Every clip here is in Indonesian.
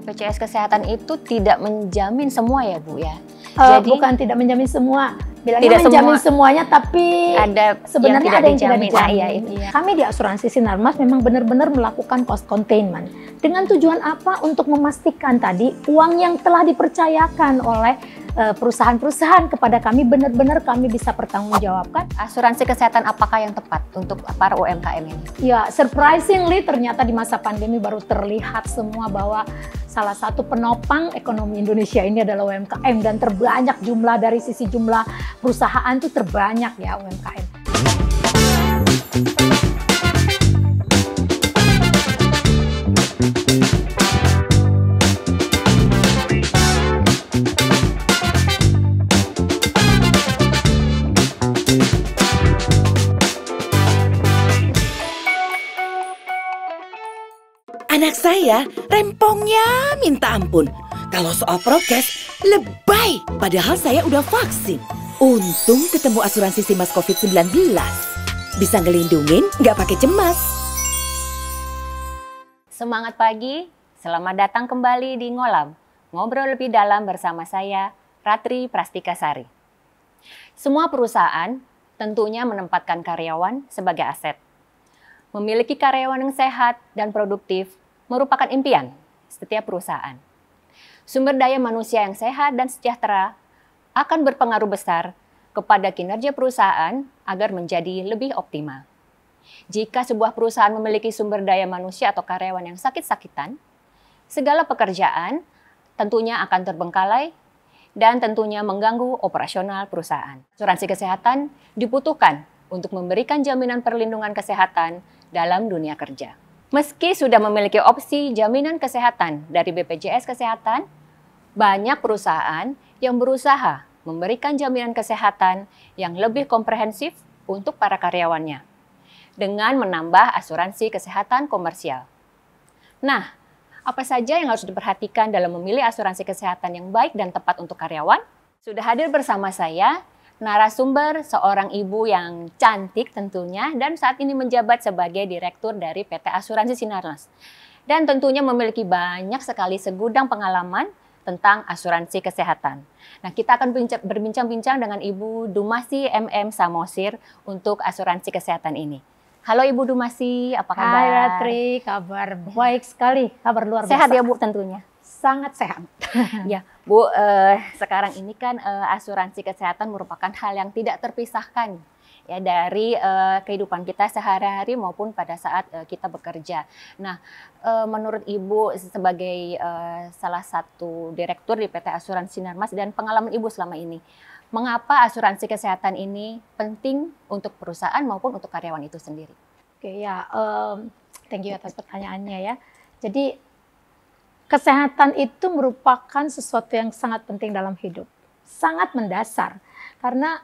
BPJS Kesehatan itu tidak menjamin semua ya Bu ya? Jadi bukan tidak menjamin semua, bilangnya tidak menjamin semuanya, tapi ada sebenarnya ada yang tidak dijamin. Iya. Kami di asuransi Sinarmas memang benar-benar melakukan cost containment. Dengan tujuan apa? Untuk memastikan tadi uang yang telah dipercayakan oleh perusahaan-perusahaan kepada kami benar-benar kami bisa pertanggungjawabkan. Asuransi kesehatan apakah yang tepat untuk para UMKM ini? Ya, surprisingly ternyata di masa pandemi baru terlihat semua bahwa salah satu penopang ekonomi Indonesia ini adalah UMKM, dan terbanyak jumlah dari sisi jumlah perusahaan itu terbanyak ya UMKM. Anak saya rempongnya minta ampun. Kalau soal prokes, lebay. Padahal saya udah vaksin. Untung ketemu asuransi Simas COVID-19. Bisa ngelindungin, nggak pakai cemas. Semangat pagi, selamat datang kembali di Ngolam. Ngobrol lebih dalam bersama saya, Ratri Prastikasari. Semua perusahaan tentunya menempatkan karyawan sebagai aset. Memiliki karyawan yang sehat dan produktif merupakan impian setiap perusahaan. Sumber daya manusia yang sehat dan sejahtera akan berpengaruh besar kepada kinerja perusahaan agar menjadi lebih optimal. Jika sebuah perusahaan memiliki sumber daya manusia atau karyawan yang sakit-sakitan, segala pekerjaan tentunya akan terbengkalai dan tentunya mengganggu operasional perusahaan. Asuransi kesehatan dibutuhkan untuk memberikan jaminan perlindungan kesehatan dalam dunia kerja. Meski sudah memiliki opsi jaminan kesehatan dari BPJS Kesehatan, banyak perusahaan yang berusaha memberikan jaminan kesehatan yang lebih komprehensif untuk para karyawannya dengan menambah asuransi kesehatan komersial. Nah, apa saja yang harus diperhatikan dalam memilih asuransi kesehatan yang baik dan tepat untuk karyawan? Sudah hadir bersama saya narasumber, seorang ibu yang cantik tentunya, dan saat ini menjabat sebagai direktur dari PT Asuransi Sinarmas. Dan tentunya memiliki banyak sekali segudang pengalaman tentang asuransi kesehatan. Nah, kita akan berbincang-bincang dengan Ibu Dumasi MM Samosir untuk asuransi kesehatan ini. Halo Ibu Dumasi, apa kabar? Hai Ratri, kabar baik sekali, kabar luar biasa. Sehat ya Bu tentunya? Sangat sehat. Ya Bu, sekarang ini kan asuransi kesehatan merupakan hal yang tidak terpisahkan ya dari kehidupan kita sehari-hari maupun pada saat kita bekerja. Nah, menurut Ibu sebagai salah satu direktur di PT Asuransi Sinarmas dan pengalaman Ibu selama ini, mengapa asuransi kesehatan ini penting untuk perusahaan maupun untuk karyawan itu sendiri? Oke ya, thank you atas pertanyaannya ya. Jadi kesehatan itu merupakan sesuatu yang sangat penting dalam hidup, sangat mendasar. Karena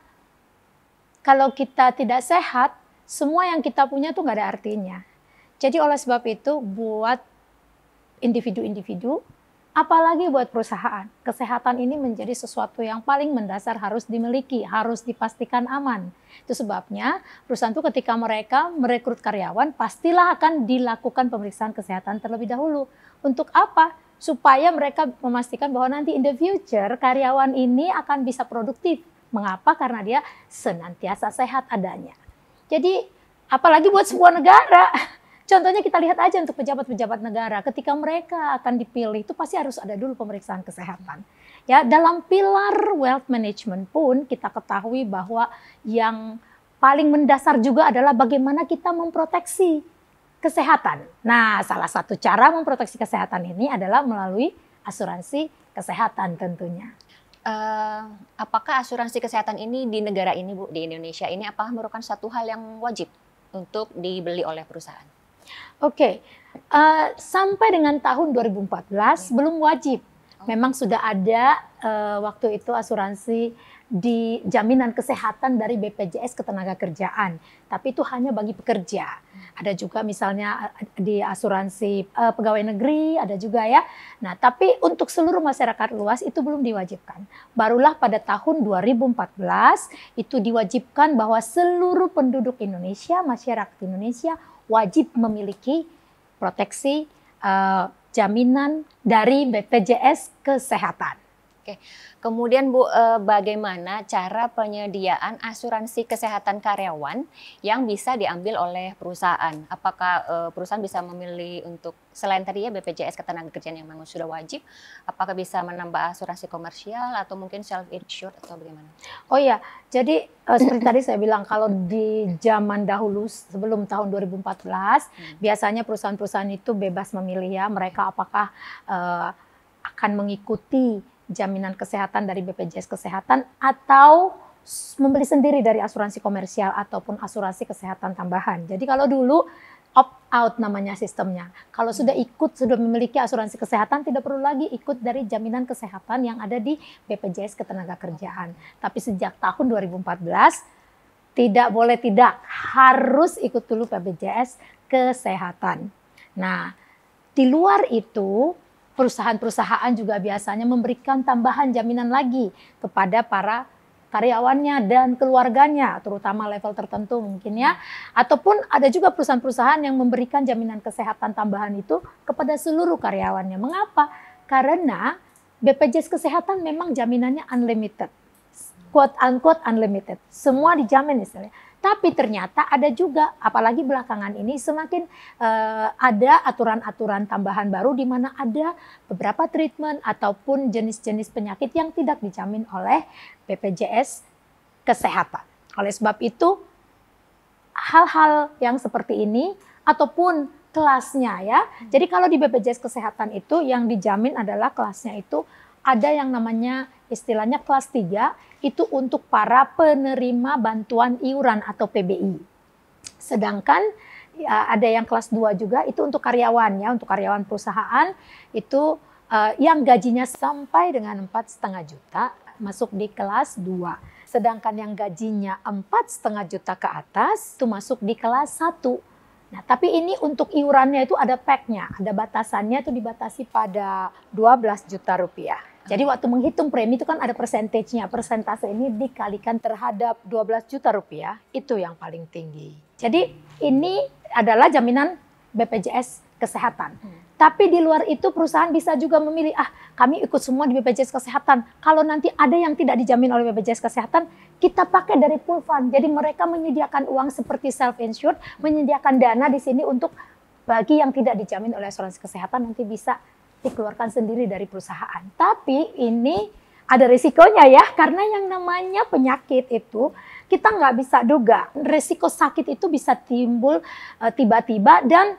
kalau kita tidak sehat, semua yang kita punya tuh nggak ada artinya. Jadi oleh sebab itu buat individu-individu, apalagi buat perusahaan, kesehatan ini menjadi sesuatu yang paling mendasar, harus dimiliki, harus dipastikan aman. Itu sebabnya perusahaan itu ketika mereka merekrut karyawan, pastilah akan dilakukan pemeriksaan kesehatan terlebih dahulu. Untuk apa? Supaya mereka memastikan bahwa nanti in the future karyawan ini akan bisa produktif. Mengapa? Karena dia senantiasa sehat adanya. Jadi apalagi buat sebuah negara. Contohnya kita lihat aja untuk pejabat-pejabat negara. Ketika mereka akan dipilih itu pasti harus ada dulu pemeriksaan kesehatan. Ya, dalam pilar wealth management pun kita ketahui bahwa yang paling mendasar juga adalah bagaimana kita memproteksi kesehatan. Nah, salah satu cara memproteksi kesehatan ini adalah melalui asuransi kesehatan tentunya. Apakah asuransi kesehatan ini di negara ini Bu, di Indonesia ini apakah merupakan satu hal yang wajib untuk dibeli oleh perusahaan? Oke, sampai dengan tahun 2014 belum wajib. Memang sudah ada waktu itu asuransi di jaminan kesehatan dari BPJS Ketenagakerjaan, tapi itu hanya bagi pekerja. Ada juga misalnya di asuransi pegawai negeri, ada juga ya. Nah, tapi untuk seluruh masyarakat luas itu belum diwajibkan. Barulah pada tahun 2014 itu diwajibkan bahwa seluruh penduduk Indonesia, masyarakat Indonesia wajib memiliki proteksi jaminan dari BPJS Kesehatan. Oke. Kemudian Bu, bagaimana cara penyediaan asuransi kesehatan karyawan yang bisa diambil oleh perusahaan? Apakah perusahaan bisa memilih untuk selain tadi ya BPJS Ketenagakerjaan yang memang sudah wajib, apakah bisa menambah asuransi komersial atau mungkin self insured atau bagaimana? Oh iya, jadi seperti tadi saya bilang kalau di zaman dahulu sebelum tahun 2014 biasanya perusahaan-perusahaan itu bebas memilih ya mereka apakah akan mengikuti jaminan kesehatan dari BPJS Kesehatan atau membeli sendiri dari asuransi komersial ataupun asuransi kesehatan tambahan. Jadi kalau dulu opt out namanya sistemnya. Kalau sudah memiliki asuransi kesehatan tidak perlu lagi ikut dari jaminan kesehatan yang ada di BPJS Ketenagakerjaan. Tapi sejak tahun 2014 tidak harus ikut dulu BPJS Kesehatan. Nah, di luar itu perusahaan-perusahaan juga biasanya memberikan tambahan jaminan lagi kepada para karyawannya dan keluarganya, terutama level tertentu mungkin ya. Ataupun ada juga perusahaan-perusahaan yang memberikan jaminan kesehatan tambahan itu kepada seluruh karyawannya. Mengapa? Karena BPJS Kesehatan memang jaminannya unlimited, quote unquote unlimited, semua dijamin istilahnya. Tapi ternyata ada juga, apalagi belakangan ini semakin ada aturan-aturan tambahan baru di mana ada beberapa treatment ataupun jenis-jenis penyakit yang tidak dijamin oleh BPJS Kesehatan. Oleh sebab itu, hal-hal yang seperti ini ataupun kelasnya ya. Jadi kalau di BPJS Kesehatan itu yang dijamin adalah kelasnya itu ada yang namanya istilahnya kelas 3 itu untuk para penerima bantuan iuran atau PBI. Sedangkan ya, ada yang kelas 2 juga itu untuk karyawan ya, untuk karyawan perusahaan itu yang gajinya sampai dengan 4,5 juta masuk di kelas 2. Sedangkan yang gajinya 4,5 juta ke atas itu masuk di kelas 1. Nah, tapi ini untuk iurannya itu ada pack-nya, ada batasannya itu dibatasi pada 12 juta rupiah. Jadi waktu menghitung premi itu kan ada persentasenya, persentase ini dikalikan terhadap 12 juta rupiah, itu yang paling tinggi. Jadi ini adalah jaminan BPJS Kesehatan. Tapi di luar itu perusahaan bisa juga memilih, kami ikut semua di BPJS Kesehatan. Kalau nanti ada yang tidak dijamin oleh BPJS Kesehatan, kita pakai dari pool fund. Jadi mereka menyediakan uang seperti self-insured, menyediakan dana di sini untuk bagi yang tidak dijamin oleh asuransi kesehatan nanti bisa dikeluarkan sendiri dari perusahaan. Tapi ini ada risikonya ya, karena yang namanya penyakit itu kita nggak bisa duga. Risiko sakit itu bisa timbul tiba-tiba dan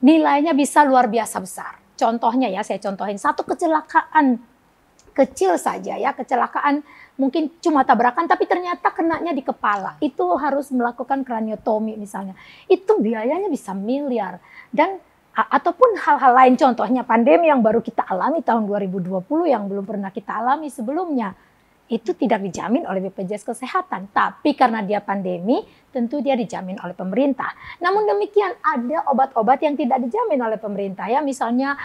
nilainya bisa luar biasa besar. Contohnya ya, saya contohin satu kecelakaan kecil saja ya, kecelakaan mungkin cuma tabrakan tapi ternyata kenanya di kepala. Itu harus melakukan kraniotomi misalnya. Itu biayanya bisa miliar dan ataupun hal-hal lain, contohnya pandemi yang baru kita alami tahun 2020 yang belum pernah kita alami sebelumnya. Itu tidak dijamin oleh BPJS Kesehatan. Tapi karena dia pandemi, tentu dia dijamin oleh pemerintah. Namun demikian ada obat-obat yang tidak dijamin oleh pemerintah. Ya, misalnya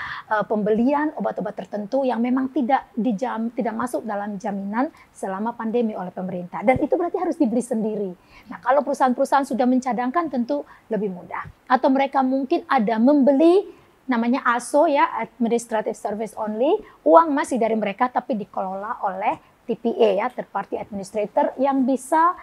pembelian obat-obat tertentu yang memang tidak masuk dalam jaminan selama pandemi oleh pemerintah. Dan itu berarti harus dibeli sendiri. Nah, kalau perusahaan-perusahaan sudah mencadangkan tentu lebih mudah. Atau mereka mungkin ada membeli namanya ASO ya, Administrative Service Only, uang masih dari mereka tapi dikelola oleh TPA ya, third party administrator yang bisa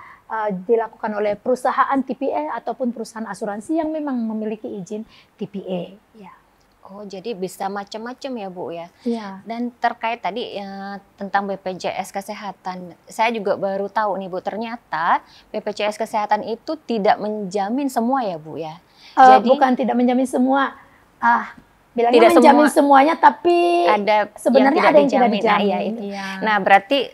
dilakukan oleh perusahaan TPA ataupun perusahaan asuransi yang memang memiliki izin TPA. Ya. Oh, jadi bisa macam-macam ya Bu ya. Ya. Dan terkait tadi tentang BPJS Kesehatan, saya juga baru tahu nih Bu, ternyata BPJS Kesehatan itu tidak menjamin semua ya Bu ya. Jadi bukan tidak menjamin semua. Bilangnya tidak menjamin semuanya, tapi ada sebenarnya ada yang tidak dijamin. Nah, iya, itu. Nah, berarti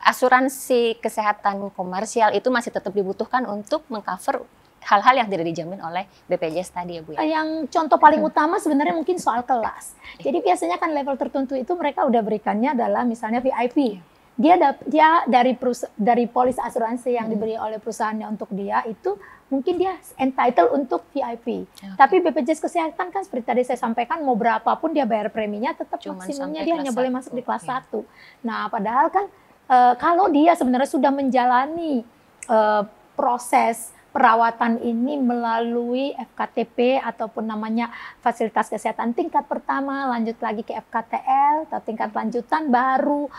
asuransi kesehatan komersial itu masih tetap dibutuhkan untuk mengcover hal-hal yang tidak dijamin oleh BPJS tadi ya Bu ya. Yang contoh paling utama sebenarnya mungkin soal kelas. Jadi biasanya kan level tertentu itu mereka udah berikannya adalah misalnya VIP. Dia dari polis asuransi yang diberi oleh perusahaannya untuk dia itu mungkin dia entitled untuk VIP. Okay. Tapi BPJS Kesehatan kan seperti tadi saya sampaikan mau berapapun dia bayar preminya tetap maksimumnya dia hanya boleh masuk di kelas 1. Nah, padahal kan kalau dia sebenarnya sudah menjalani proses perawatan ini melalui FKTP ataupun namanya fasilitas kesehatan tingkat pertama, lanjut lagi ke FKTL atau tingkat lanjutan, baru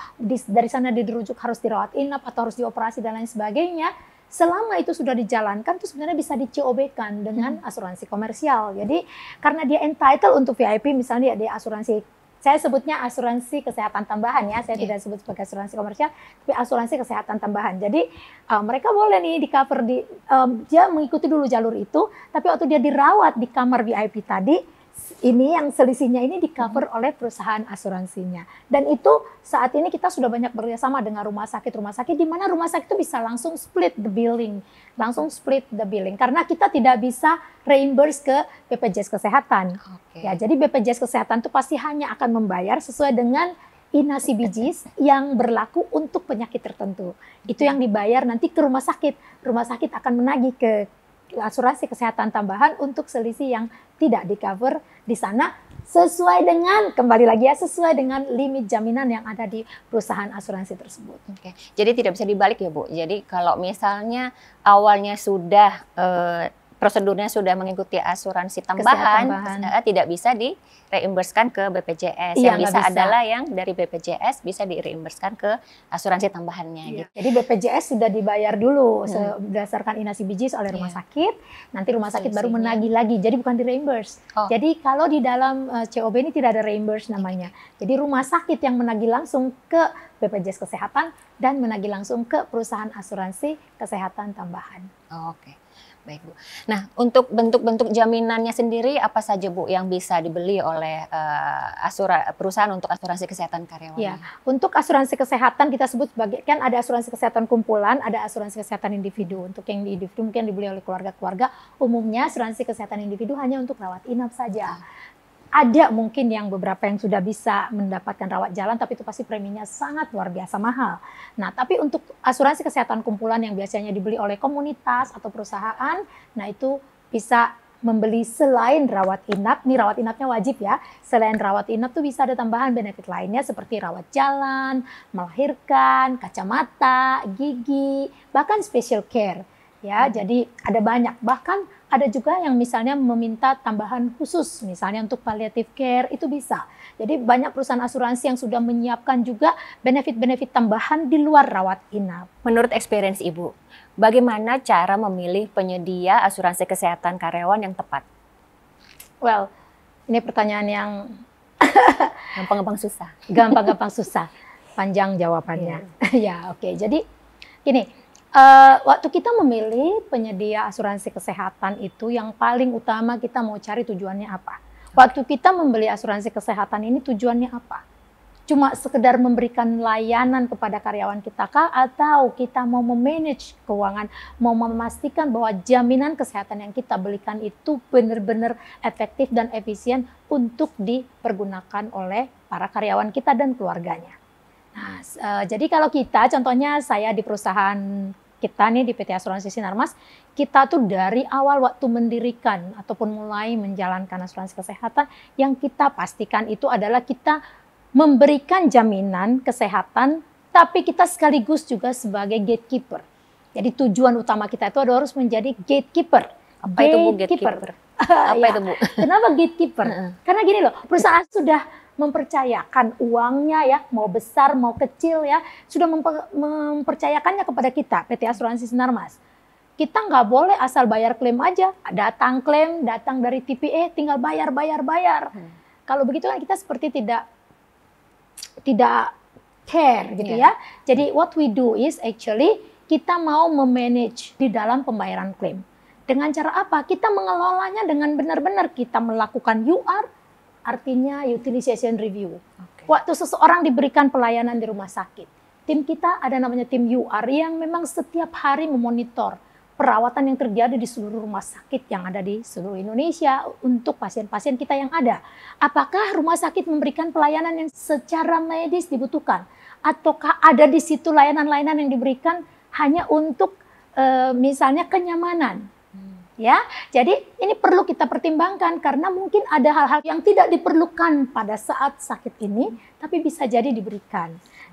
dari sana dirujuk harus dirawat inap atau harus dioperasi dan lain sebagainya. Selama itu sudah dijalankan, itu sebenarnya bisa di-COB-kan dengan asuransi komersial. Jadi karena dia entitled untuk VIP, misalnya dia asuransi, saya sebutnya asuransi kesehatan tambahan ya, saya tidak sebut sebagai asuransi komersial, tapi asuransi kesehatan tambahan. Jadi mereka boleh nih di cover, dia mengikuti dulu jalur itu, tapi waktu dia dirawat di kamar VIP tadi, ini yang selisihnya ini di cover oleh perusahaan asuransinya. Dan itu saat ini kita sudah banyak bekerjasama dengan rumah sakit di mana rumah sakit itu bisa langsung split the billing, karena kita tidak bisa reimburse ke BPJS Kesehatan. Ya, jadi BPJS Kesehatan itu pasti hanya akan membayar sesuai dengan INA-CBGs yang berlaku untuk penyakit tertentu. Itu yang dibayar nanti ke rumah sakit. Rumah sakit akan menagih ke asuransi kesehatan tambahan untuk selisih yang tidak di-cover di sana sesuai dengan limit jaminan yang ada di perusahaan asuransi tersebut. Oke. Jadi tidak bisa dibalik ya Bu. Jadi kalau misalnya awalnya sudah prosedurnya sudah mengikuti asuransi tambahan, tidak bisa di-reimbursekan ke BPJS. Iya, yang bisa adalah yang dari BPJS bisa di-reimbursekan ke asuransi tambahannya. Iya. Gitu. Jadi BPJS sudah dibayar dulu berdasarkan INA-CBGs oleh rumah sakit, nanti rumah sakit baru menagih lagi. Jadi bukan di-reimburse. Jadi kalau di dalam COB ini tidak ada reimburse namanya. Jadi rumah sakit yang menagih langsung ke BPJS Kesehatan dan menagih langsung ke perusahaan asuransi kesehatan tambahan. Oke. Baik Bu. Nah, untuk bentuk-bentuk jaminannya sendiri apa saja Bu yang bisa dibeli oleh perusahaan untuk asuransi kesehatan karyawan? Ya, untuk asuransi kesehatan kita sebut sebagai, kan ada asuransi kesehatan kumpulan, ada asuransi kesehatan individu. Untuk yang individu mungkin dibeli oleh keluarga-keluarga, umumnya asuransi kesehatan individu hanya untuk rawat inap saja. Ada mungkin yang beberapa yang sudah bisa mendapatkan rawat jalan, tapi itu pasti preminya sangat luar biasa mahal. Nah, tapi untuk asuransi kesehatan kumpulan yang biasanya dibeli oleh komunitas atau perusahaan, nah itu bisa membeli selain rawat inap, nih rawat inapnya wajib ya, selain rawat inap tuh bisa ada tambahan benefit lainnya seperti rawat jalan, melahirkan, kacamata, gigi, bahkan special care. Ya, jadi ada banyak, bahkan ada juga yang misalnya meminta tambahan khusus, misalnya untuk palliative care, itu bisa. Jadi banyak perusahaan asuransi yang sudah menyiapkan juga benefit-benefit tambahan di luar rawat inap. Menurut experience Ibu, bagaimana cara memilih penyedia asuransi kesehatan karyawan yang tepat? Well, ini pertanyaan yang gampang-gampang susah. Gampang-gampang susah, panjang jawabannya. Ya, oke. Jadi gini, waktu kita memilih penyedia asuransi kesehatan itu yang paling utama kita mau cari tujuannya apa. Waktu kita membeli asuransi kesehatan ini tujuannya apa? Cuma sekedar memberikan layanan kepada karyawan kita kah? Atau kita mau memanage keuangan, mau memastikan bahwa jaminan kesehatan yang kita belikan itu benar-benar efektif dan efisien untuk dipergunakan oleh para karyawan kita dan keluarganya. Nah, jadi kalau kita, contohnya saya di perusahaan kita nih di PT Asuransi Sinarmas, kita tuh dari awal waktu mendirikan ataupun mulai menjalankan asuransi kesehatan, yang kita pastikan itu adalah kita memberikan jaminan kesehatan, tapi kita sekaligus juga sebagai gatekeeper. Jadi tujuan utama kita itu harus menjadi gatekeeper. Apa itu Bu gatekeeper? Apa itu Bu? Kenapa gatekeeper? Karena gini loh, perusahaan sudah mempercayakan uangnya ya, mau besar mau kecil ya, sudah mempercayakannya kepada kita, PT Asuransi Sinarmas. Kita nggak boleh asal bayar klaim aja, datang klaim, datang dari TPA, tinggal bayar. Kalau begitu kan kita seperti tidak care gitu ya. Jadi what we do is actually kita mau memanage di dalam pembayaran klaim. Dengan cara apa? Kita mengelolanya dengan benar-benar, kita melakukan UR, artinya utilization review. Waktu seseorang diberikan pelayanan di rumah sakit, tim kita ada namanya tim UR yang memang setiap hari memonitor perawatan yang terjadi di seluruh rumah sakit yang ada di seluruh Indonesia untuk pasien-pasien kita yang ada. Apakah rumah sakit memberikan pelayanan yang secara medis dibutuhkan? Ataukah ada di situ layanan-layanan yang diberikan hanya untuk misalnya kenyamanan? Ya, jadi ini perlu kita pertimbangkan karena mungkin ada hal-hal yang tidak diperlukan pada saat sakit ini, tapi bisa jadi diberikan.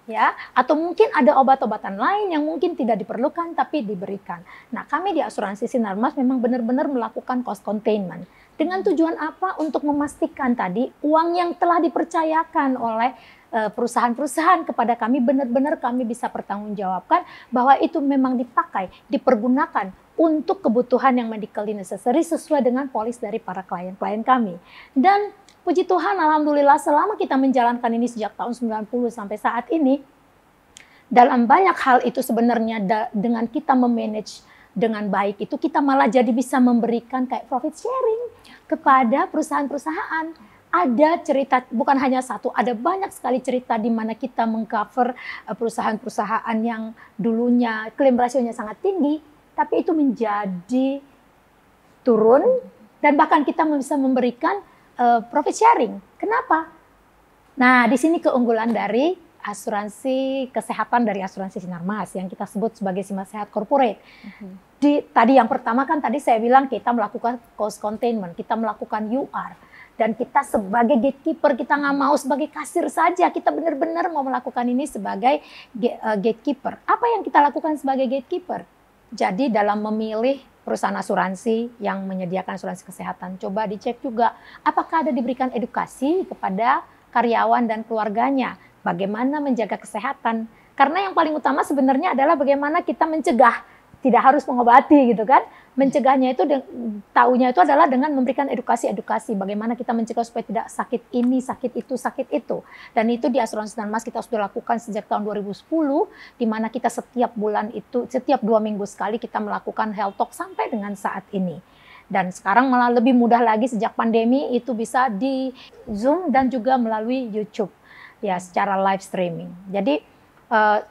Ya, atau mungkin ada obat-obatan lain yang mungkin tidak diperlukan tapi diberikan. Nah, kami di asuransi Sinarmas memang benar-benar melakukan cost containment. Dengan tujuan apa? Untuk memastikan tadi uang yang telah dipercayakan oleh perusahaan-perusahaan kepada kami benar-benar kami bisa pertanggungjawabkan bahwa itu memang dipakai, dipergunakan untuk kebutuhan yang medically necessary sesuai dengan polis dari para klien-klien kami. Dan puji Tuhan, alhamdulillah selama kita menjalankan ini sejak tahun 90 sampai saat ini, dalam banyak hal itu sebenarnya dengan kita memanage dengan baik itu kita malah jadi bisa memberikan kayak profit sharing kepada perusahaan-perusahaan. Ada cerita, bukan hanya satu, ada banyak sekali cerita di mana kita mengcover perusahaan-perusahaan yang dulunya klaim rasionya sangat tinggi, tapi itu menjadi turun dan bahkan kita bisa memberikan profit sharing. Kenapa? Nah, di sini keunggulan dari asuransi kesehatan dari asuransi Sinarmas yang kita sebut sebagai Simas Sehat Corporate. Tadi yang pertama kan tadi saya bilang kita melakukan cost containment, kita melakukan UR. Dan kita sebagai gatekeeper, kita nggak mau sebagai kasir saja, kita benar-benar mau melakukan ini sebagai gatekeeper. Apa yang kita lakukan sebagai gatekeeper? Jadi dalam memilih perusahaan asuransi yang menyediakan asuransi kesehatan, coba dicek juga apakah ada diberikan edukasi kepada karyawan dan keluarganya, bagaimana menjaga kesehatan. Karena yang paling utama sebenarnya adalah bagaimana kita mencegah, tidak harus mengobati gitu kan. Mencegahnya itu, taunya itu adalah dengan memberikan edukasi-edukasi. Bagaimana kita mencegah supaya tidak sakit ini, sakit itu, sakit itu. Dan itu di asuransi Sinarmas kita sudah lakukan sejak tahun 2010, di mana kita setiap bulan itu, setiap 2 minggu sekali kita melakukan health talk sampai dengan saat ini. Dan sekarang malah lebih mudah lagi sejak pandemi itu bisa di Zoom dan juga melalui YouTube ya secara live streaming. Jadi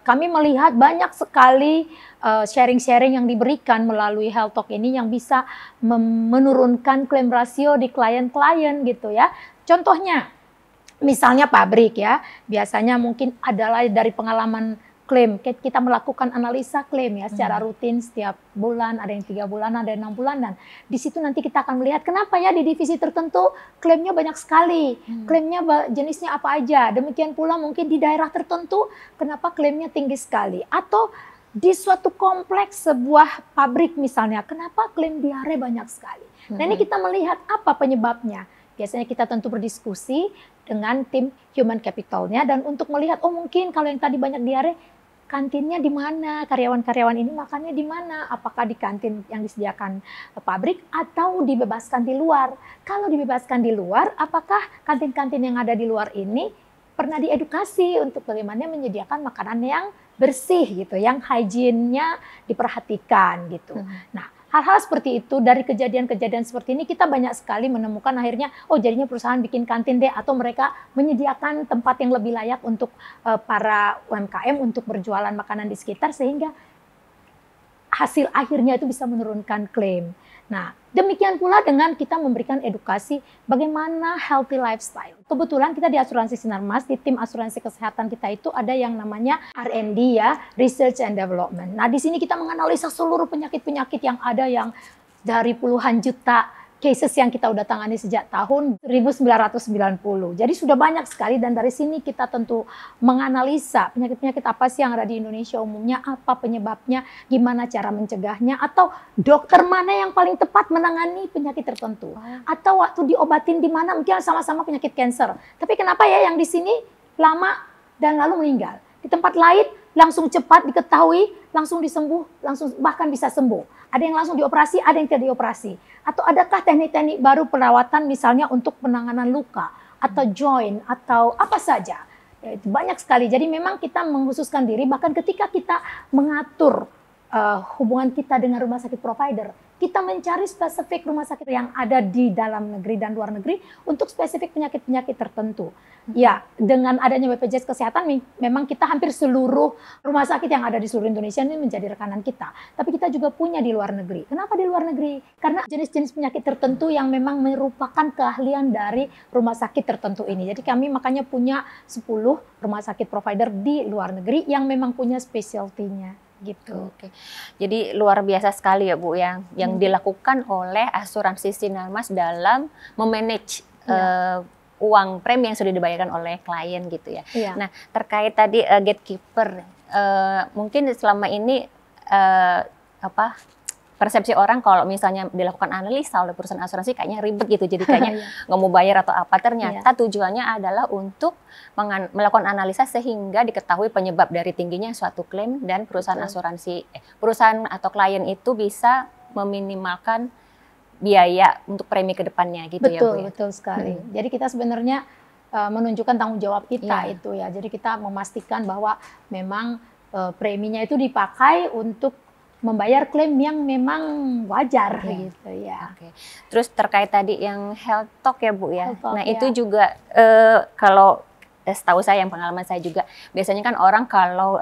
kami melihat banyak sekali sharing-sharing yang diberikan melalui health talk ini yang bisa menurunkan klaim rasio di klien-klien gitu ya. Contohnya, misalnya pabrik ya, biasanya mungkin adalah dari pengalaman klaim, kita melakukan analisa klaim ya secara rutin setiap bulan, ada yang 3 bulan, ada yang 6 bulan, dan di situ nanti kita akan melihat kenapa ya di divisi tertentu klaimnya banyak sekali, klaimnya jenisnya apa aja, demikian pula mungkin di daerah tertentu kenapa klaimnya tinggi sekali, atau di suatu kompleks sebuah pabrik misalnya, kenapa klaim diare banyak sekali. Nah ini kita melihat apa penyebabnya. Biasanya kita tentu berdiskusi dengan tim human capitalnya dan untuk melihat, oh mungkin kalau yang tadi banyak diare, kantinnya di mana, karyawan-karyawan ini makannya di mana, apakah di kantin yang disediakan pabrik atau dibebaskan di luar. Kalau dibebaskan di luar, apakah kantin-kantin yang ada di luar ini pernah diedukasi untuk bagaimana menyediakan makanan yang bersih gitu, yang hygiene-nya diperhatikan gitu. Nah, hal-hal seperti itu dari kejadian-kejadian seperti ini kita banyak sekali menemukan akhirnya oh jadinya perusahaan bikin kantin deh atau mereka menyediakan tempat yang lebih layak untuk para UMKM untuk berjualan makanan di sekitar sehingga hasil akhirnya itu bisa menurunkan klaim. Nah, demikian pula dengan kita memberikan edukasi bagaimana healthy lifestyle. Kebetulan kita di asuransi Sinarmas, di tim asuransi kesehatan kita itu ada yang namanya R&D ya, Research and Development. Nah, di sini kita menganalisa seluruh penyakit-penyakit yang ada yang dari puluhan juta cases yang kita udah tangani sejak tahun 1990. Jadi sudah banyak sekali dan dari sini kita tentu menganalisa penyakit-penyakit apa sih yang ada di Indonesia umumnya, apa penyebabnya, gimana cara mencegahnya, atau dokter mana yang paling tepat menangani penyakit tertentu. Atau waktu diobatin di mana, mungkin sama-sama penyakit kanker. Tapi kenapa ya yang di sini lama dan lalu meninggal? Di tempat lain langsung cepat diketahui, langsung disembuh, langsung bahkan bisa sembuh. Ada yang langsung dioperasi, ada yang tidak dioperasi. Atau adakah teknik-teknik baru perawatan misalnya untuk penanganan luka atau joint atau apa saja. Ya, itu banyak sekali. Jadi memang kita mengkhususkan diri bahkan ketika kita mengatur hubungan kita dengan rumah sakit provider, kita mencari spesifik rumah sakit yang ada di dalam negeri dan luar negeri untuk spesifik penyakit-penyakit tertentu. Ya, dengan adanya BPJS Kesehatan memang kita hampir seluruh rumah sakit yang ada di seluruh Indonesia ini menjadi rekanan kita. Tapi kita juga punya di luar negeri. Kenapa di luar negeri? Karena jenis-jenis penyakit tertentu yang memang merupakan keahlian dari rumah sakit tertentu ini. Jadi kami makanya punya 10 rumah sakit provider di luar negeri yang memang punya specialty-nya. gitu. Oke. Jadi luar biasa sekali ya Bu yang dilakukan oleh asuransi Sinarmas dalam memanage uang premi yang sudah dibayarkan oleh klien gitu ya. Iya. Nah, terkait tadi gatekeeper, mungkin selama ini persepsi orang kalau misalnya dilakukan analisa oleh perusahaan asuransi kayaknya ribet gitu, jadi kayaknya nggak mau bayar atau apa. Ternyata tujuannya adalah untuk melakukan analisa sehingga diketahui penyebab dari tingginya suatu klaim dan perusahaan asuransi, perusahaan atau klien itu bisa meminimalkan biaya untuk premi ke depannya gitu ya Bu ya? Betul sekali. Jadi kita sebenarnya menunjukkan tanggung jawab kita itu ya. Jadi kita memastikan bahwa memang preminya itu dipakai untuk membayar klaim yang memang wajar gitu ya. Oke. Terus terkait tadi yang health talk ya Bu ya. Talk, nah itu juga kalau setahu saya, yang pengalaman saya juga, biasanya kan orang kalau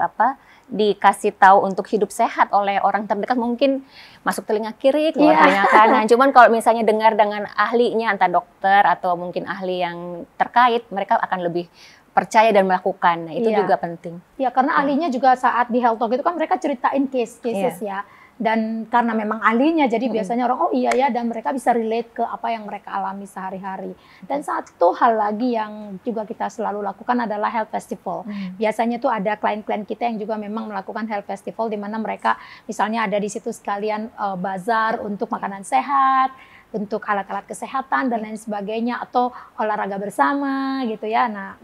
dikasih tahu untuk hidup sehat oleh orang terdekat mungkin masuk telinga kiri, keluar telinga kanan. Cuman kalau misalnya dengar dengan ahlinya, entah dokter atau mungkin ahli yang terkait, mereka akan lebih percaya dan melakukan. Nah, itu juga penting. Ya, karena ahlinya juga saat di health talk itu kan mereka ceritain cases ya. Dan karena memang ahlinya, jadi biasanya orang, oh iya ya, dan mereka bisa relate ke apa yang mereka alami sehari-hari. Dan satu hal lagi yang juga kita selalu lakukan adalah health festival. Biasanya tuh ada klien-klien kita yang juga memang melakukan health festival, di mana mereka misalnya ada di situ sekalian bazar untuk makanan sehat, untuk alat-alat kesehatan dan lain sebagainya, atau olahraga bersama gitu ya. Nah,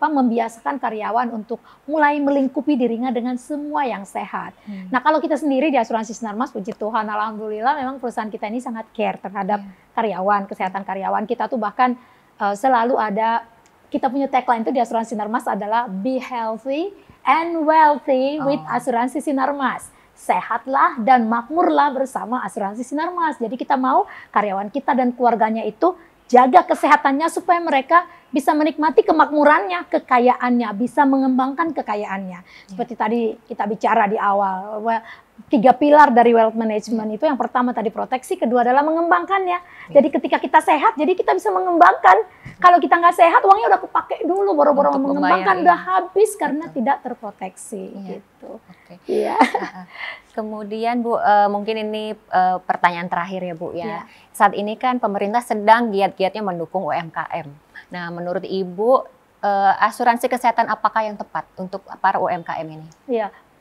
membiasakan karyawan untuk mulai melingkupi dirinya dengan semua yang sehat. Nah, kalau kita sendiri di asuransi Sinarmas, puji Tuhan, alhamdulillah memang perusahaan kita ini sangat care terhadap karyawan, kesehatan karyawan. Kita tuh bahkan selalu ada, kita punya tagline itu di asuransi Sinarmas adalah be healthy and wealthy with asuransi Sinarmas. Sehatlah dan makmurlah bersama asuransi Sinarmas. Jadi kita mau karyawan kita dan keluarganya itu jaga kesehatannya supaya mereka bisa menikmati kemakmurannya, kekayaannya, bisa mengembangkan kekayaannya. Seperti tadi kita bicara di awal, 3 pilar dari wealth management itu, yang pertama tadi proteksi, kedua adalah mengembangkannya. Jadi ketika kita sehat, jadi kita bisa mengembangkan. Kalau kita nggak sehat, uangnya udah kepake dulu, boro-boro mengembangkan udah habis karena tidak terproteksi gitu. Iya. Kemudian Bu, mungkin ini pertanyaan terakhir ya Bu ya. Saat ini kan pemerintah sedang giat-giatnya mendukung UMKM. Nah, menurut Ibu, asuransi kesehatan apakah yang tepat untuk para UMKM ini?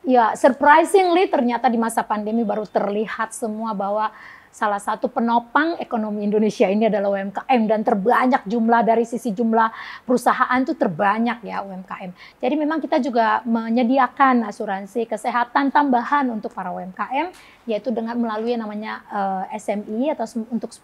Ya, surprisingly ternyata di masa pandemi baru terlihat semua bahwa salah satu penopang ekonomi Indonesia ini adalah UMKM, dan terbanyak jumlah dari sisi jumlah perusahaan itu terbanyak ya UMKM. Jadi memang kita juga menyediakan asuransi kesehatan tambahan untuk para UMKM, yaitu dengan melalui yang namanya SME atau untuk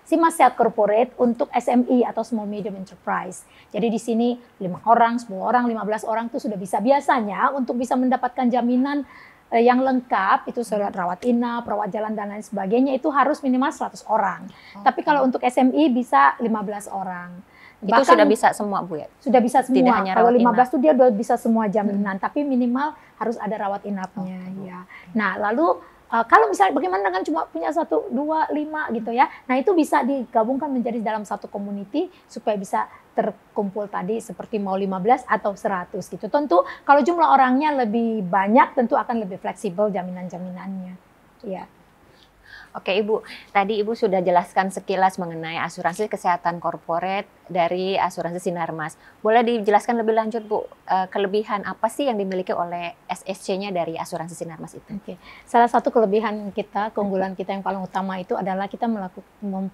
Simas Sehat Corporate untuk SME atau Small Medium Enterprise. Jadi di sini 5 orang, 10 orang, 15 orang itu sudah bisa, biasanya untuk bisa mendapatkan jaminan yang lengkap itu surat rawat inap, rawat jalan dan lain sebagainya, itu harus minimal 100 orang. Tapi kalau untuk SME bisa 15 orang. Itu Bahkan sudah bisa semua Bu ya? Sudah bisa semua. Tidak hanya kalau rawat 15 itu dia udah bisa semua jaminan, tapi minimal harus ada rawat inapnya ya. Nah, lalu kalau misalnya bagaimana dengan cuma punya 1, 2, 5 gitu ya. Nah, itu bisa digabungkan menjadi dalam satu community supaya bisa terkumpul tadi seperti mau 15 atau 100 gitu. Tentu kalau jumlah orangnya lebih banyak tentu akan lebih fleksibel jaminan-jaminannya. Ya. Oke Ibu, tadi Ibu sudah jelaskan sekilas mengenai asuransi kesehatan korporat dari asuransi Sinarmas. Boleh dijelaskan lebih lanjut Bu, kelebihan apa sih yang dimiliki oleh SSC-nya dari asuransi Sinarmas itu? Oke. Salah satu kelebihan kita, keunggulan kita yang paling utama itu adalah kita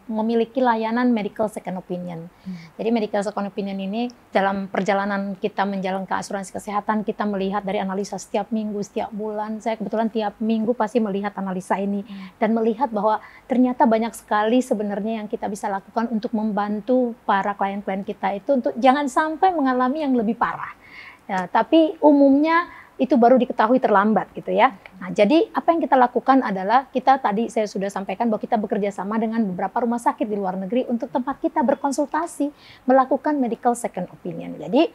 memiliki layanan medical second opinion. Jadi medical second opinion ini dalam perjalanan kita menjalankan asuransi kesehatan, kita melihat dari analisa setiap minggu, setiap bulan. Saya kebetulan tiap minggu pasti melihat analisa ini dan melihat bahwa ternyata banyak sekali sebenarnya yang kita bisa lakukan untuk membantu para klien-klien kita itu untuk jangan sampai mengalami yang lebih parah. Ya, tapi umumnya itu baru diketahui terlambat gitu ya. Nah, jadi apa yang kita lakukan adalah kita tadi saya sudah sampaikan bahwa kita bekerja sama dengan beberapa rumah sakit di luar negeri untuk tempat kita berkonsultasi melakukan medical second opinion. Jadi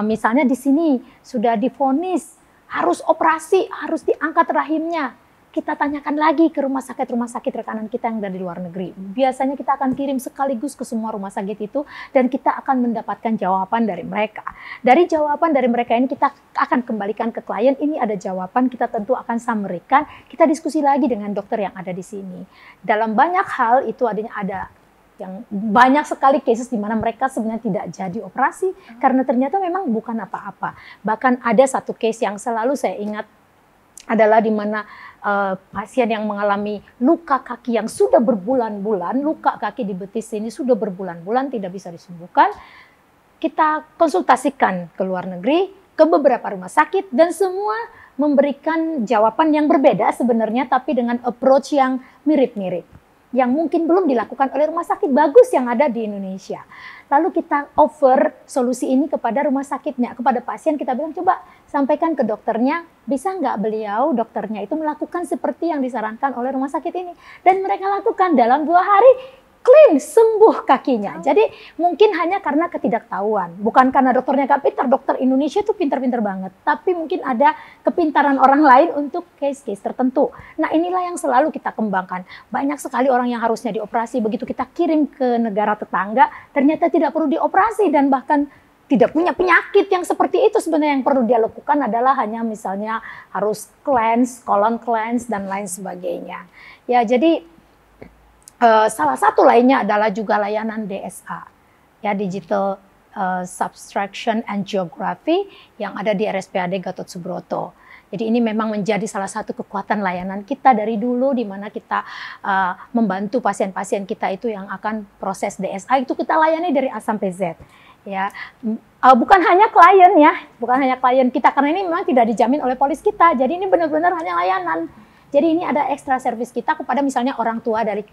misalnya di sini sudah divonis harus operasi, harus diangkat rahimnya. kita tanyakan lagi ke rumah sakit rekanan kita yang dari luar negeri. Biasanya kita akan kirim sekaligus ke semua rumah sakit itu dan kita akan mendapatkan jawaban dari mereka. Dari jawaban dari mereka ini kita akan kembalikan ke klien, ini ada jawaban, kita tentu akan summary-kan, kita diskusi lagi dengan dokter yang ada di sini. Dalam banyak hal itu ada yang banyak sekali cases di mana mereka sebenarnya tidak jadi operasi karena ternyata memang bukan apa-apa. Bahkan ada satu case yang selalu saya ingat adalah di mana pasien yang mengalami luka kaki yang sudah berbulan-bulan, luka kaki di betis ini sudah berbulan-bulan tidak bisa disembuhkan. Kita konsultasikan ke luar negeri, ke beberapa rumah sakit dan semua memberikan jawaban yang berbeda sebenarnya tapi dengan approach yang mirip-mirip. Yang mungkin belum dilakukan oleh rumah sakit bagus yang ada di Indonesia. Lalu kita offer solusi ini kepada rumah sakitnya, kepada pasien kita bilang coba sampaikan ke dokternya, bisa nggak beliau dokternya itu melakukan seperti yang disarankan oleh rumah sakit ini. Dan mereka lakukan dalam 2 hari, clean, sembuh kakinya. Jadi mungkin hanya karena ketidaktahuan, bukan karena dokternya nggak pintar. Dokter Indonesia itu pintar-pintar banget, tapi mungkin ada kepintaran orang lain untuk case-case tertentu. Nah inilah yang selalu kita kembangkan. Banyak sekali orang yang harusnya dioperasi, begitu kita kirim ke negara tetangga, ternyata tidak perlu dioperasi dan bahkan tidak punya penyakit yang seperti itu. Sebenarnya yang perlu dia lakukan adalah hanya misalnya harus cleanse, colon cleanse, dan lain sebagainya. Ya jadi salah satu lainnya adalah juga layanan DSA, ya Digital Subtraction Angiography yang ada di RSPAD Gatot Subroto. Jadi ini memang menjadi salah satu kekuatan layanan kita dari dulu, di mana kita membantu pasien-pasien kita itu yang akan proses DSA itu kita layani dari A sampai Z. Ya, bukan hanya klien ya, bukan hanya klien kita karena ini memang tidak dijamin oleh polis kita. Jadi ini benar-benar hanya layanan. Jadi ini ada ekstra service kita kepada misalnya orang tua dari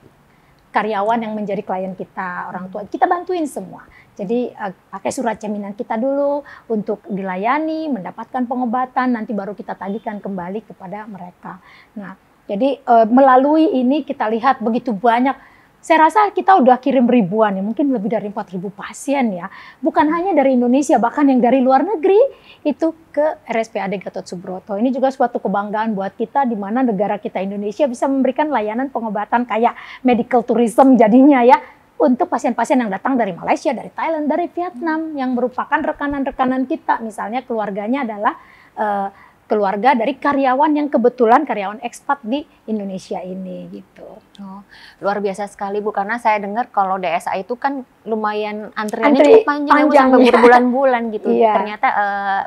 karyawan yang menjadi klien kita, orang tua, kita bantuin semua. Jadi pakai surat jaminan kita dulu untuk dilayani, mendapatkan pengobatan, nanti baru kita tagihkan kembali kepada mereka. Nah, jadi melalui ini kita lihat begitu banyak. Saya rasa kita udah kirim ribuan ya, mungkin lebih dari 4.000 pasien ya. Bukan hanya dari Indonesia, bahkan yang dari luar negeri itu ke RSPAD Gatot Subroto. Ini juga suatu kebanggaan buat kita di mana negara kita Indonesia bisa memberikan layanan pengobatan kayak medical tourism jadinya ya. Untuk pasien-pasien yang datang dari Malaysia, dari Thailand, dari Vietnam yang merupakan rekanan-rekanan kita. Misalnya keluarganya adalah keluarga dari karyawan yang kebetulan karyawan ekspat di Indonesia ini gitu. Oh, luar biasa sekali Bu, karena saya dengar kalau DSA itu kan lumayan antriannya cukup panjang sampai berbulan-bulan gitu. Iya. Ternyata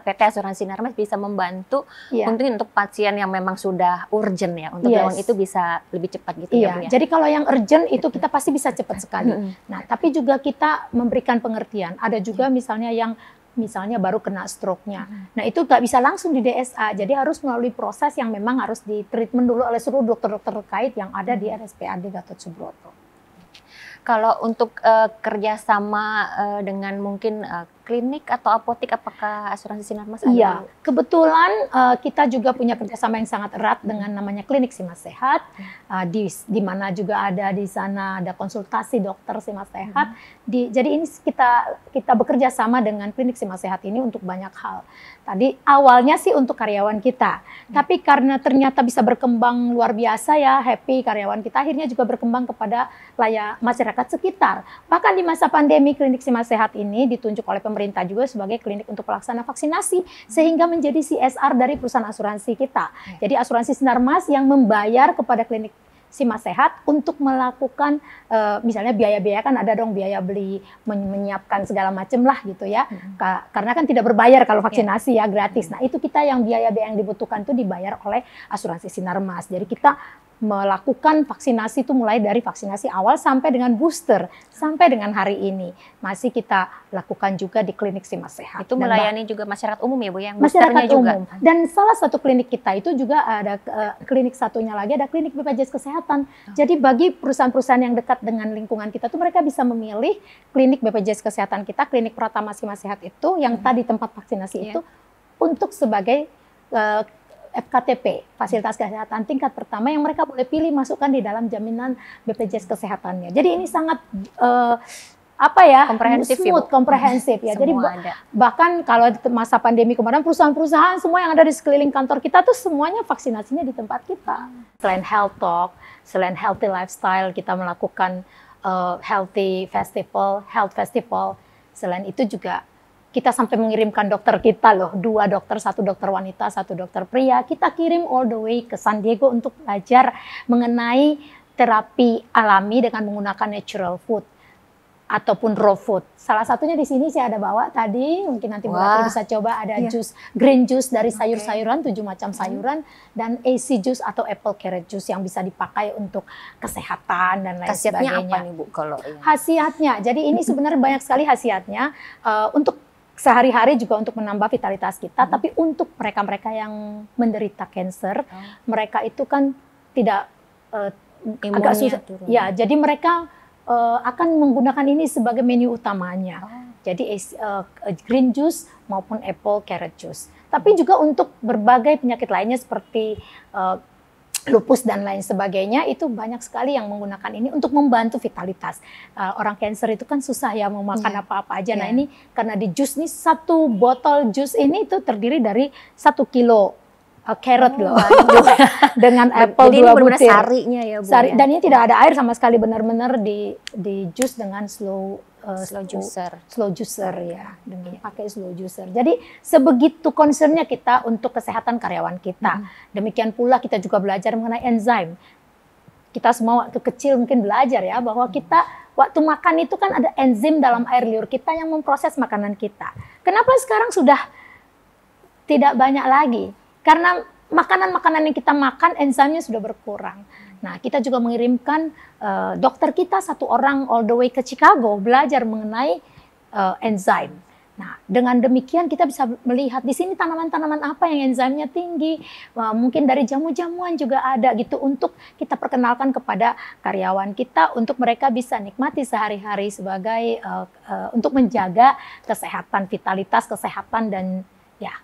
PT Asuransi Sinarmas bisa membantu untuk pasien yang memang sudah urgent ya, untuk memang itu bisa lebih cepat gitu ya Bu ya. Jadi kalau yang urgent itu kita pasti bisa cepat sekali. Nah, tapi juga kita memberikan pengertian. Ada juga misalnya yang baru kena stroke-nya. Nah itu nggak bisa langsung di DSA, jadi harus melalui proses yang memang harus di-treatment dulu oleh seluruh dokter-dokter terkait yang ada di RSPAD Gatot Subroto. Kalau untuk kerjasama dengan mungkin klinik atau apotek, apakah Asuransi Sinarmas ada? Iya, kebetulan kita juga punya kerjasama yang sangat erat dengan namanya Klinik Simas Sehat, di mana juga ada di sana ada konsultasi dokter Simas Sehat. Jadi ini kita bekerja sama dengan Klinik Simas Sehat ini untuk banyak hal. Tadi awalnya sih untuk karyawan kita, tapi karena ternyata bisa berkembang luar biasa ya, happy karyawan kita akhirnya juga berkembang kepada masyarakat sekitar. Bahkan di masa pandemi Klinik Simas Sehat ini ditunjuk oleh pemerintah juga sebagai klinik untuk pelaksana vaksinasi, sehingga menjadi CSR dari perusahaan asuransi kita. Jadi Asuransi Sinarmas yang membayar kepada Klinik Simas Sehat untuk melakukan misalnya biaya-biaya, kan ada dong biaya beli, menyiapkan segala macam lah gitu ya. Karena kan tidak berbayar kalau vaksinasi ya, gratis. Nah itu kita yang biaya-biaya yang dibutuhkan itu dibayar oleh Asuransi Sinarmas. Jadi kita melakukan vaksinasi itu mulai dari vaksinasi awal sampai dengan booster, sampai dengan hari ini masih kita lakukan juga di Klinik Simas Sehat. Itu melayani juga masyarakat umum ya Bu, yang masyarakat juga. Umum. Dan salah satu klinik kita itu juga ada klinik satunya lagi ada klinik BPJS Kesehatan. Jadi bagi perusahaan-perusahaan yang dekat dengan lingkungan kita tuh mereka bisa memilih klinik BPJS Kesehatan kita, klinik Pratama Simas Sehat itu yang tadi tempat vaksinasi itu untuk sebagai FKTP, fasilitas kesehatan tingkat pertama yang mereka boleh pilih masukkan di dalam jaminan BPJS Kesehatannya. Jadi ini sangat apa ya, Komprehensif ya, smooth, Bu? komprehensif ya. Jadi Semua ada. bahkan kalau di masa pandemi kemarin perusahaan-perusahaan semua yang ada di sekeliling kantor kita tuh semuanya vaksinasinya di tempat kita. Selain health talk, selain healthy lifestyle, kita melakukan health festival. Selain itu juga kita sampai mengirimkan dokter kita loh, 2 dokter, 1 dokter wanita, 1 dokter pria. Kita kirim all the way ke San Diego untuk belajar mengenai terapi alami dengan menggunakan natural food ataupun raw food. Salah satunya di sini saya ada bawa tadi, mungkin nanti Bu Ratri bisa coba, ada jus, green juice dari sayur-sayuran, 7 macam sayuran, dan AC juice atau apple carrot juice yang bisa dipakai untuk kesehatan dan lain Khasiatnya sebagainya. apa nih Bu kalau Khasiatnya, jadi ini sebenarnya banyak sekali khasiatnya untuk sehari-hari juga untuk menambah vitalitas kita, tapi untuk mereka-mereka yang menderita kanker, mereka itu kan tidak agak susah. turun. Ya, jadi mereka akan menggunakan ini sebagai menu utamanya. Jadi green juice maupun apple carrot juice. Tapi juga untuk berbagai penyakit lainnya seperti lupus dan lain sebagainya, itu banyak sekali yang menggunakan ini untuk membantu vitalitas. Orang kanker itu kan susah ya mau makan apa-apa aja. Nah ini karena di jus nih, 1 botol jus ini itu terdiri dari 1 kilo carrot loh, dengan apple 2 butir. Sarinya ya Bu. Sari, dan ini tidak ada air sama sekali, benar-benar di jus dengan slow juicer ya, dengan pakai slow juicer. Jadi sebegitu concernnya kita untuk kesehatan karyawan kita. Demikian pula kita juga belajar mengenai enzim. Kita semua waktu kecil mungkin belajar ya bahwa kita waktu makan itu kan ada enzim dalam air liur kita yang memproses makanan kita. Kenapa sekarang sudah tidak banyak lagi? Karena makanan-makanan yang kita makan enzimnya sudah berkurang. Nah, kita juga mengirimkan dokter kita 1 orang all the way ke Chicago belajar mengenai enzim. Nah, dengan demikian kita bisa melihat di sini tanaman-tanaman apa yang enzimnya tinggi. Mungkin dari jamu-jamuan juga ada gitu untuk kita perkenalkan kepada karyawan kita untuk mereka bisa nikmati sehari-hari sebagai untuk menjaga kesehatan, vitalitas, kesehatan dan ya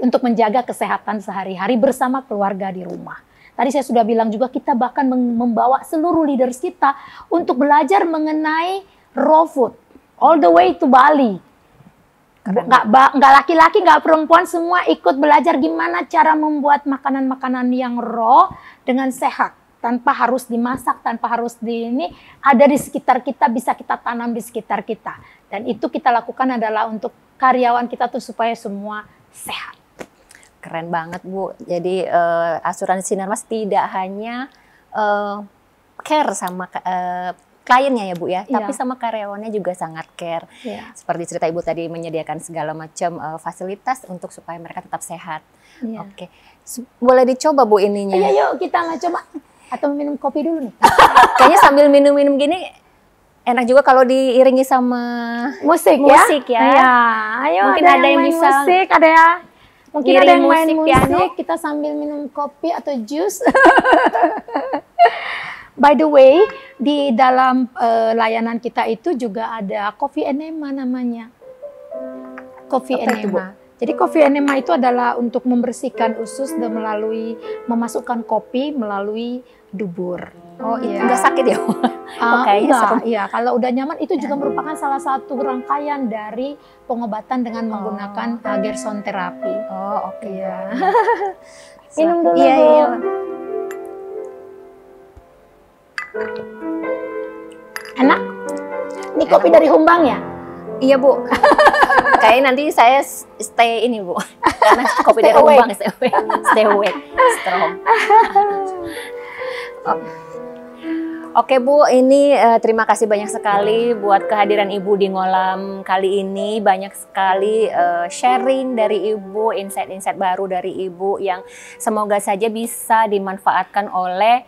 untuk menjaga kesehatan sehari-hari bersama keluarga di rumah. Tadi saya sudah bilang juga kita bahkan membawa seluruh leaders kita untuk belajar mengenai raw food all the way to Bali. Nggak laki-laki, nggak perempuan, semua ikut belajar gimana cara membuat makanan-makanan yang raw dengan sehat. Tanpa harus dimasak, tanpa harus ada di sekitar kita, bisa kita tanam di sekitar kita. Dan itu kita lakukan adalah untuk karyawan kita tuh supaya semua sehat. Keren banget Bu. Jadi asuransi Sinarmas tidak hanya care sama kliennya ya Bu ya, tapi sama karyawannya juga sangat care. Seperti cerita Ibu tadi menyediakan segala macam fasilitas untuk supaya mereka tetap sehat. Oke, boleh dicoba Bu ininya? Iya yuk kita nggak coba. Atau minum kopi dulu nih. Kayaknya sambil minum-minum gini enak juga kalau diiringi sama musik ya. Ya. Ayo, mungkin ada yang bisa musik, ada ya. Mungkin ada yang main musik, piano. Kita sambil minum kopi atau jus. By the way, di dalam layanan kita itu juga ada coffee enema namanya. Coffee enema. Jadi coffee enema itu adalah untuk membersihkan usus dan memasukkan kopi melalui dubur. Oh, itu nggak sakit ya? Enggak, iya. Kalau udah nyaman, itu juga merupakan salah satu rangkaian dari pengobatan dengan menggunakan Gerson terapi. Oh, oke. Iya. Minum dulu, iya, Bu. iya. Enak? Ini kopi dari Humbang ya? Iya Bu. Kayaknya nanti saya stay ini Bu. Karena kopi dari Humbang, stay awake, strong. Oke Bu, ini terima kasih banyak sekali buat kehadiran Ibu di Ngolam kali ini. Banyak sekali sharing dari Ibu, insight-insight baru dari Ibu yang semoga saja bisa dimanfaatkan oleh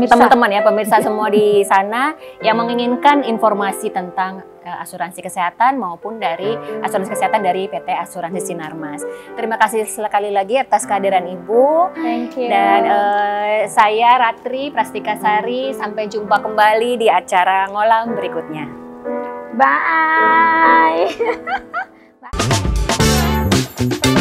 teman-teman ya, pemirsa semua di sana yang menginginkan informasi tentang asuransi kesehatan maupun dari asuransi kesehatan dari PT Asuransi Sinarmas. Terima kasih sekali lagi atas kehadiran Ibu. Thank you. Dan saya Ratri Prastika Sari, sampai jumpa kembali di acara Ngolam berikutnya. Bye. Bye.